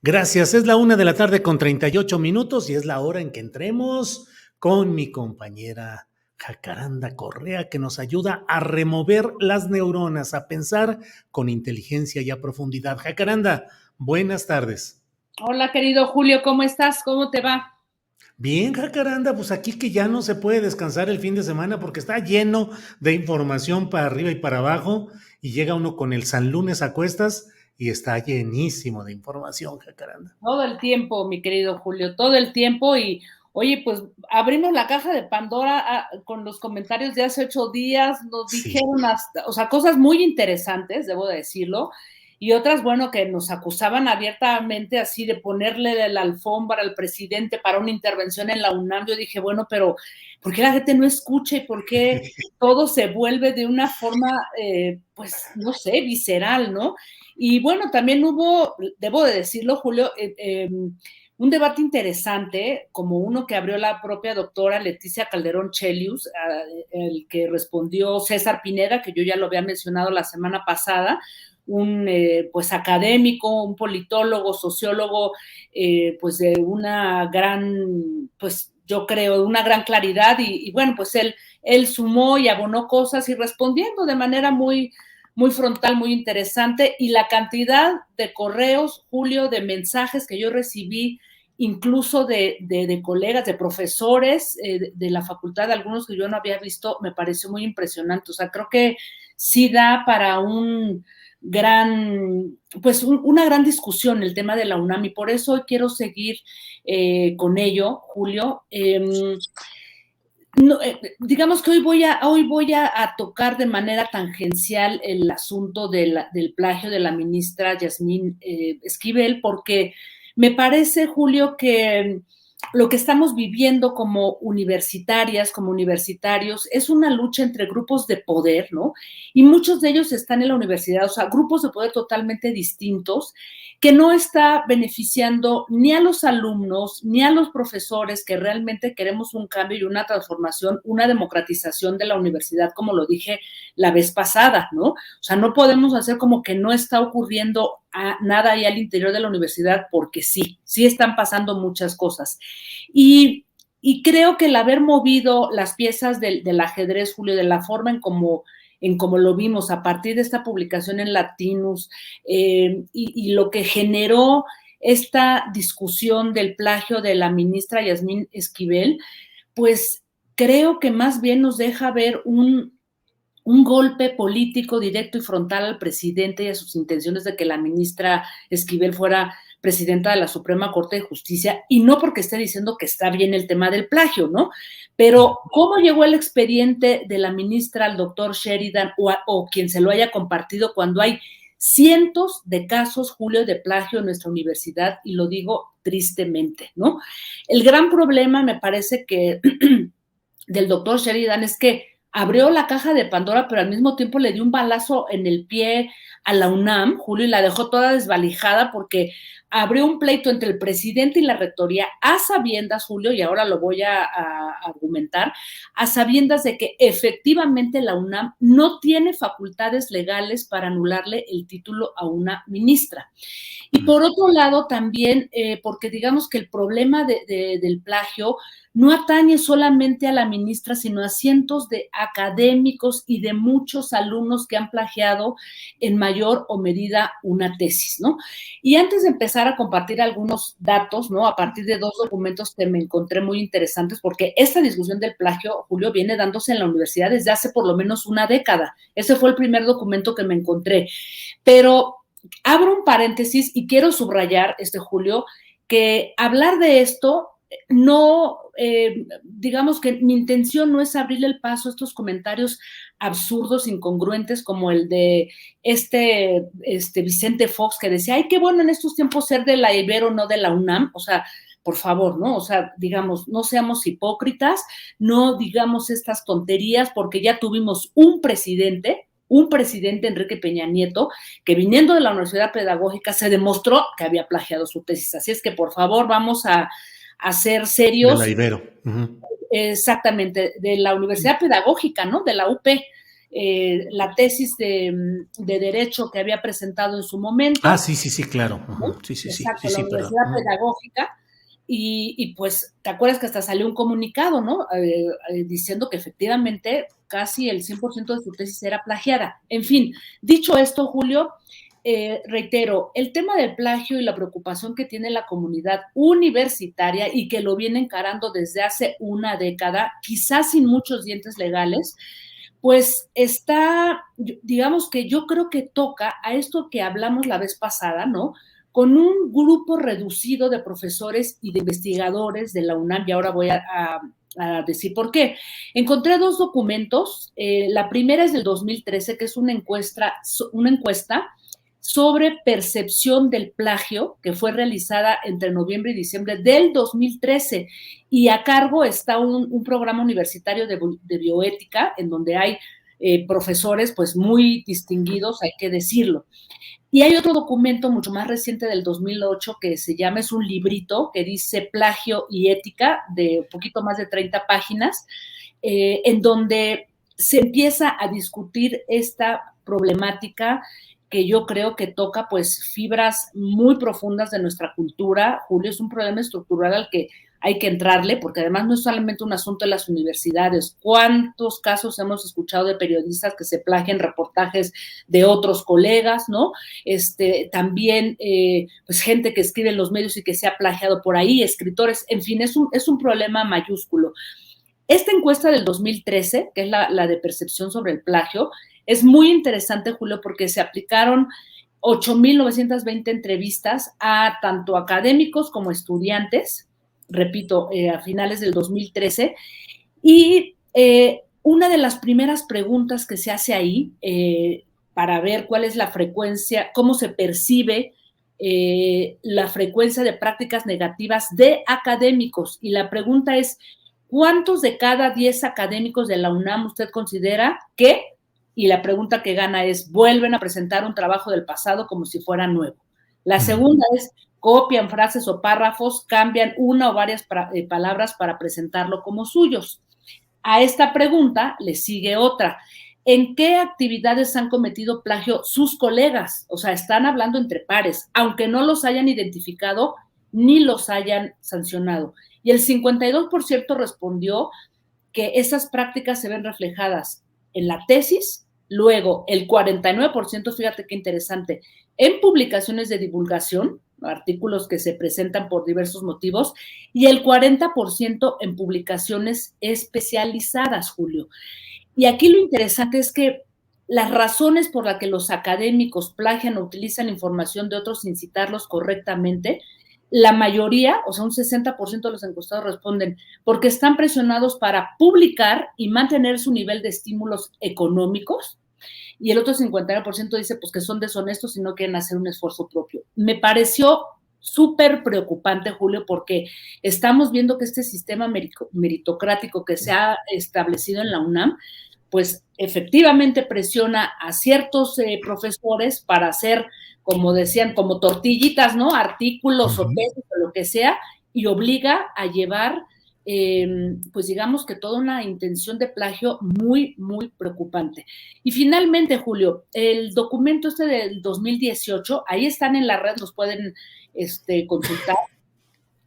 Gracias, es la 1 de la tarde con 38 minutos y es la hora en que entremos con mi compañera Jacaranda Correa, que nos ayuda a remover las neuronas, a pensar con inteligencia y a profundidad. Jacaranda, buenas tardes. Hola, querido Julio, ¿cómo estás? ¿Cómo te va? Bien, Jacaranda, pues aquí que ya no se puede descansar el fin de semana porque está lleno de información para arriba y para abajo y llega uno con el San Lunes a cuestas y está llenísimo de información, Jacaranda. Todo el tiempo, mi querido Julio, todo el tiempo. Y oye, pues abrimos la caja de Pandora con los comentarios de hace 8 días, nos Sí. dijeron hasta, o sea, cosas muy interesantes, debo de decirlo, y otras, bueno, que nos acusaban abiertamente así de ponerle de la alfombra al presidente para una intervención en la UNAM. Yo dije, bueno, pero ¿por qué la gente no escucha y por qué todo se vuelve de una forma, pues, no sé, visceral, ¿no? Y bueno, también hubo, debo de decirlo, Julio, un debate interesante, como uno que abrió la propia doctora Leticia Calderón Chelius, el que respondió César Pineda, que yo ya lo había mencionado la semana pasada, un pues académico, un politólogo, sociólogo, pues de una gran, pues yo creo, una gran claridad y bueno, pues él sumó y abonó cosas y respondiendo de manera muy frontal, muy interesante, y la cantidad de correos, Julio, de mensajes que yo recibí, incluso de colegas, de profesores de la facultad, algunos que yo no había visto, me pareció muy impresionante. O sea, creo que sí da para una gran discusión el tema de la UNAM, y por eso hoy quiero seguir con ello, Julio. No, digamos que hoy voy a tocar de manera tangencial el asunto del plagio de la ministra Yasmín Esquivel, porque me parece, Julio, que lo que estamos viviendo como universitarias, como universitarios, es una lucha entre grupos de poder, ¿no? Y muchos de ellos están en la universidad, o sea, grupos de poder totalmente distintos, que no está beneficiando ni a los alumnos, ni a los profesores que realmente queremos un cambio y una transformación, una democratización de la universidad, como lo dije la vez pasada, ¿no? O sea, no podemos hacer como que no está ocurriendo nada ahí al interior de la universidad, porque sí están pasando muchas cosas. Y creo que el haber movido las piezas del ajedrez, Julio, de la forma en como lo vimos a partir de esta publicación en Latinus, y lo que generó esta discusión del plagio de la ministra Yasmín Esquivel, pues creo que más bien nos deja ver un golpe político directo y frontal al presidente y a sus intenciones de que la ministra Esquivel fuera presidenta de la Suprema Corte de Justicia, y no porque esté diciendo que está bien el tema del plagio, ¿no? Pero ¿cómo llegó el expediente de la ministra al doctor Sheridan o quien se lo haya compartido cuando hay cientos de casos, Julio, de plagio en nuestra universidad? Y lo digo tristemente, ¿no? El gran problema, me parece que del doctor Sheridan, es que abrió la caja de Pandora, pero al mismo tiempo le dio un balazo en el pie a la UNAM, Julio, y la dejó toda desvalijada, porque abrió un pleito entre el presidente y la rectoría a sabiendas, Julio, y ahora lo voy a argumentar, a sabiendas de que efectivamente la UNAM no tiene facultades legales para anularle el título a una ministra. Y por otro lado, también, porque digamos que el problema del plagio no atañe solamente a la ministra, sino a cientos de académicos y de muchos alumnos que han plagiado en mayor o medida una tesis, ¿no? Y antes de empezar a compartir algunos datos, ¿no? A partir de 2 documentos que me encontré muy interesantes, porque esta discusión del plagio, Julio, viene dándose en la universidad desde hace por lo menos una década. Ese fue el primer documento que me encontré. Pero abro un paréntesis y quiero subrayar, Julio, que hablar de esto no, digamos que mi intención no es abrirle el paso a estos comentarios absurdos, incongruentes, como el de Vicente Fox, que decía, ay, qué bueno en estos tiempos ser de la Ibero, no de la UNAM. O sea, por favor, ¿no? O sea, digamos, no seamos hipócritas, no digamos estas tonterías, porque ya tuvimos un presidente, Enrique Peña Nieto, que viniendo de la Universidad Pedagógica se demostró que había plagiado su tesis. Así es que, por favor, vamos a ser serios. De la Ibero. Exactamente, de la Universidad Pedagógica, ¿no? De la UP. la tesis de Derecho que había presentado en su momento. Ah, sí, claro. Uh-huh. Sí, Exacto, sí, la Universidad Pedagógica. Y pues, ¿te acuerdas que hasta salió un comunicado, ¿no? Diciendo que efectivamente casi el 100% de su tesis era plagiada. En fin, dicho esto, Julio, reitero, el tema del plagio y la preocupación que tiene la comunidad universitaria y que lo viene encarando desde hace una década, quizás sin muchos dientes legales, pues está, digamos que yo creo que toca a esto que hablamos la vez pasada, ¿no? Con un grupo reducido de profesores y de investigadores de la UNAM, y ahora voy a decir por qué. Encontré dos documentos. La primera es del 2013, que es una encuesta sobre percepción del plagio, que fue realizada entre noviembre y diciembre del 2013, y a cargo está un programa universitario de bioética, en donde hay profesores pues muy distinguidos, hay que decirlo. Y hay otro documento mucho más reciente del 2008 que se llama, es un librito que dice Plagio y Ética, de un poquito más de 30 páginas, en donde se empieza a discutir esta problemática que yo creo que toca pues fibras muy profundas de nuestra cultura. Julio, es un problema estructural al que hay que entrarle, porque además no es solamente un asunto de las universidades. ¿Cuántos casos hemos escuchado de periodistas que se plagian reportajes de otros colegas, ¿no? También, pues, gente que escribe en los medios y que se ha plagiado por ahí, escritores, en fin, es un problema mayúsculo. Esta encuesta del 2013, que es la de percepción sobre el plagio, es muy interesante, Julio, porque se aplicaron 8,920 entrevistas a tanto académicos como estudiantes, repito, a finales del 2013, y una de las primeras preguntas que se hace ahí, para ver cuál es la frecuencia, cómo se percibe la frecuencia de prácticas negativas de académicos, y la pregunta es, ¿cuántos de cada 10 académicos de la UNAM usted considera que, y la pregunta que gana es, vuelven a presentar un trabajo del pasado como si fuera nuevo? La segunda es, copian frases o párrafos, cambian una o varias palabras para presentarlo como suyos. A esta pregunta le sigue otra. ¿En qué actividades han cometido plagio sus colegas? O sea, están hablando entre pares, aunque no los hayan identificado ni los hayan sancionado. Y el 52% respondió que esas prácticas se ven reflejadas en la tesis, luego el 49%, fíjate qué interesante, en publicaciones de divulgación, artículos que se presentan por diversos motivos, y el 40% en publicaciones especializadas, Julio. Y aquí lo interesante es que las razones por las que los académicos plagian o utilizan información de otros sin citarlos correctamente, la mayoría, o sea, un 60% de los encuestados responden porque están presionados para publicar y mantener su nivel de estímulos económicos, y el otro 59% dice pues que son deshonestos y no quieren hacer un esfuerzo propio. Me pareció súper preocupante, Julio, porque estamos viendo que este sistema meritocrático que se ha establecido en la UNAM, pues efectivamente presiona a ciertos profesores para hacer, como decían, como tortillitas, ¿no? Artículos o tesis o lo que sea, y obliga a llevar, pues digamos que toda una intención de plagio muy, muy preocupante. Y finalmente, Julio, el documento del 2018, ahí están en la red, los pueden consultar,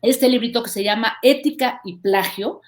este librito que se llama Ética y Plagio,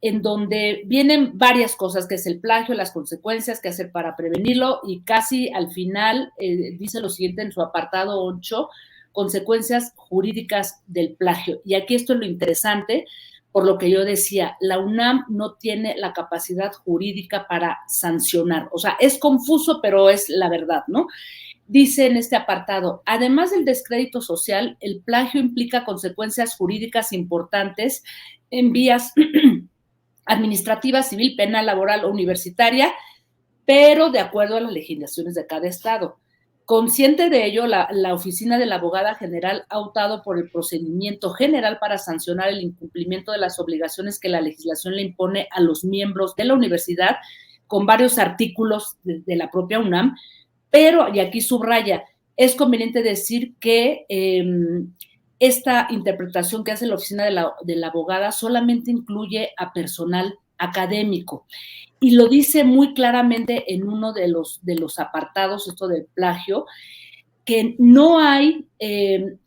en donde vienen varias cosas, que es el plagio, las consecuencias, qué hacer para prevenirlo, y casi al final dice lo siguiente en su apartado 8, consecuencias jurídicas del plagio. Y aquí esto es lo interesante, por lo que yo decía, la UNAM no tiene la capacidad jurídica para sancionar. O sea, es confuso, pero es la verdad, ¿no? Dice en este apartado, además del descrédito social, el plagio implica consecuencias jurídicas importantes en vías administrativa, civil, penal, laboral o universitaria, pero de acuerdo a las legislaciones de cada estado. Consciente de ello, la Oficina de la Abogada General ha optado por el procedimiento general para sancionar el incumplimiento de las obligaciones que la legislación le impone a los miembros de la universidad, con varios artículos de la propia UNAM, pero, y aquí subraya, es conveniente decir que esta interpretación que hace la oficina de la abogada solamente incluye a personal académico. Y lo dice muy claramente en uno de los apartados, esto del plagio, que no hay,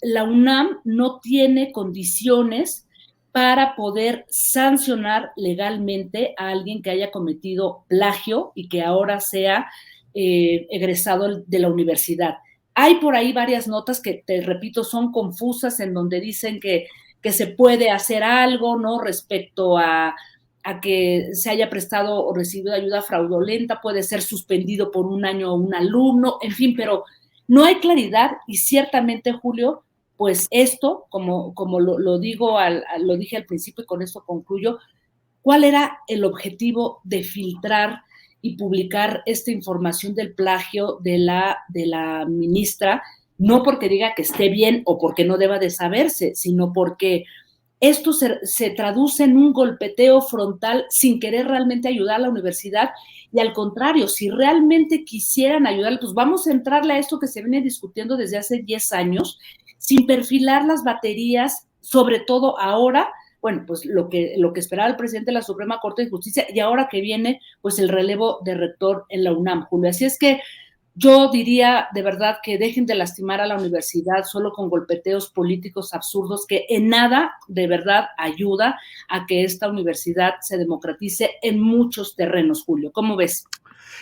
la UNAM no tiene condiciones para poder sancionar legalmente a alguien que haya cometido plagio y que ahora sea egresado de la universidad. Hay por ahí varias notas que, te repito, son confusas, en donde dicen que se puede hacer algo, ¿no? Respecto a que se haya prestado o recibido ayuda fraudulenta, puede ser suspendido por un año un alumno, en fin, pero no hay claridad y ciertamente, Julio, pues esto, como lo dije al principio y con esto concluyo, ¿cuál era el objetivo de filtrar y publicar esta información del plagio de la ministra? No porque diga que esté bien o porque no deba de saberse, sino porque esto se traduce en un golpeteo frontal sin querer realmente ayudar a la universidad, y al contrario, si realmente quisieran ayudar, pues vamos a entrarle a esto que se viene discutiendo desde hace 10 años, sin perfilar las baterías, sobre todo ahora, bueno, pues lo que esperaba el presidente de la Suprema Corte de Justicia, y ahora que viene, pues el relevo de rector en la UNAM, Julio. Así es que yo diría de verdad que dejen de lastimar a la universidad solo con golpeteos políticos absurdos, que en nada de verdad ayuda a que esta universidad se democratice en muchos terrenos, Julio. ¿Cómo ves?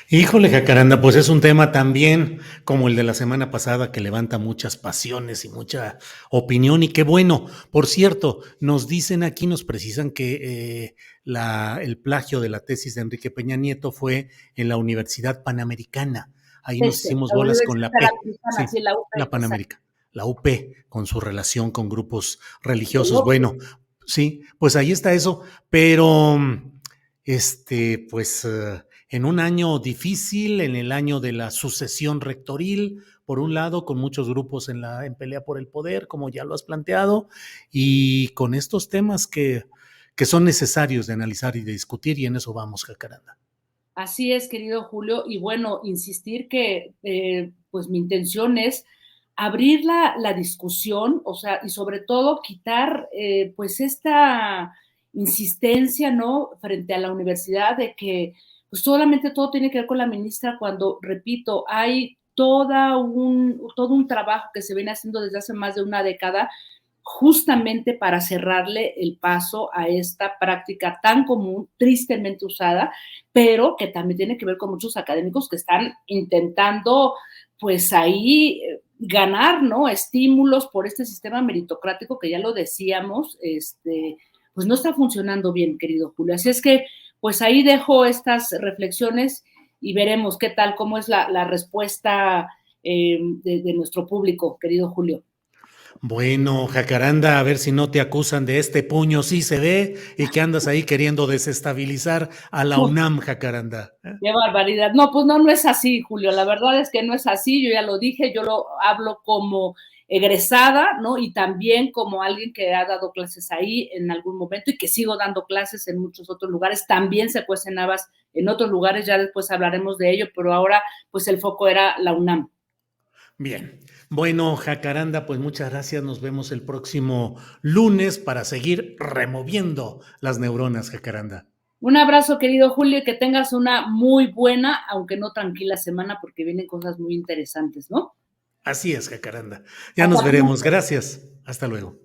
Híjole, Jacaranda, pues es un tema también como el de la semana pasada que levanta muchas pasiones y mucha opinión, y qué bueno. Por cierto, nos dicen aquí, nos precisan que el plagio de la tesis de Enrique Peña Nieto fue en la Universidad Panamericana. Ahí nos hicimos La bolas con Universidad la P, Panamericana, sí, sí, la UP, la exacto. Panamericana, la UP, con su relación con grupos religiosos. Bueno, sí, pues ahí está eso, pero pues en un año difícil, en el año de la sucesión rectoril, por un lado, con muchos grupos en pelea por el poder, como ya lo has planteado, y con estos temas que son necesarios de analizar y de discutir, y en eso vamos, Jacaranda. Así es, querido Julio, y bueno, insistir que pues mi intención es abrir la discusión, o sea, y sobre todo quitar pues esta insistencia, ¿no? Frente a la universidad de que pues solamente todo tiene que ver con la ministra, cuando, repito, hay todo un trabajo que se viene haciendo desde hace más de una década, justamente para cerrarle el paso a esta práctica tan común, tristemente usada, pero que también tiene que ver con muchos académicos que están intentando, pues ahí ganar, ¿no? Estímulos por este sistema meritocrático que ya lo decíamos, pues no está funcionando bien, querido Julio. Así es que, pues ahí dejo estas reflexiones y veremos qué tal, cómo es la respuesta de nuestro público, querido Julio. Bueno, Jacaranda, a ver si no te acusan de este puño, sí se ve, y que andas ahí queriendo desestabilizar a la UNAM, Jacaranda. Qué barbaridad. No, pues no, no es así, Julio. La verdad es que no es así. Yo ya lo dije, yo lo hablo como egresada, ¿no? Y también como alguien que ha dado clases ahí en algún momento y que sigo dando clases en muchos otros lugares. También se cuecen habas en otros lugares, ya después hablaremos de ello, pero ahora pues el foco era la UNAM. Bien, bueno, Jacaranda, pues muchas gracias. Nos vemos el próximo lunes para seguir removiendo las neuronas, Jacaranda. Un abrazo, querido Julio, y que tengas una muy buena, aunque no tranquila semana, porque vienen cosas muy interesantes, ¿no? Así es, Jacaranda. Ya Hasta nos veremos. pronto. Gracias. Hasta luego.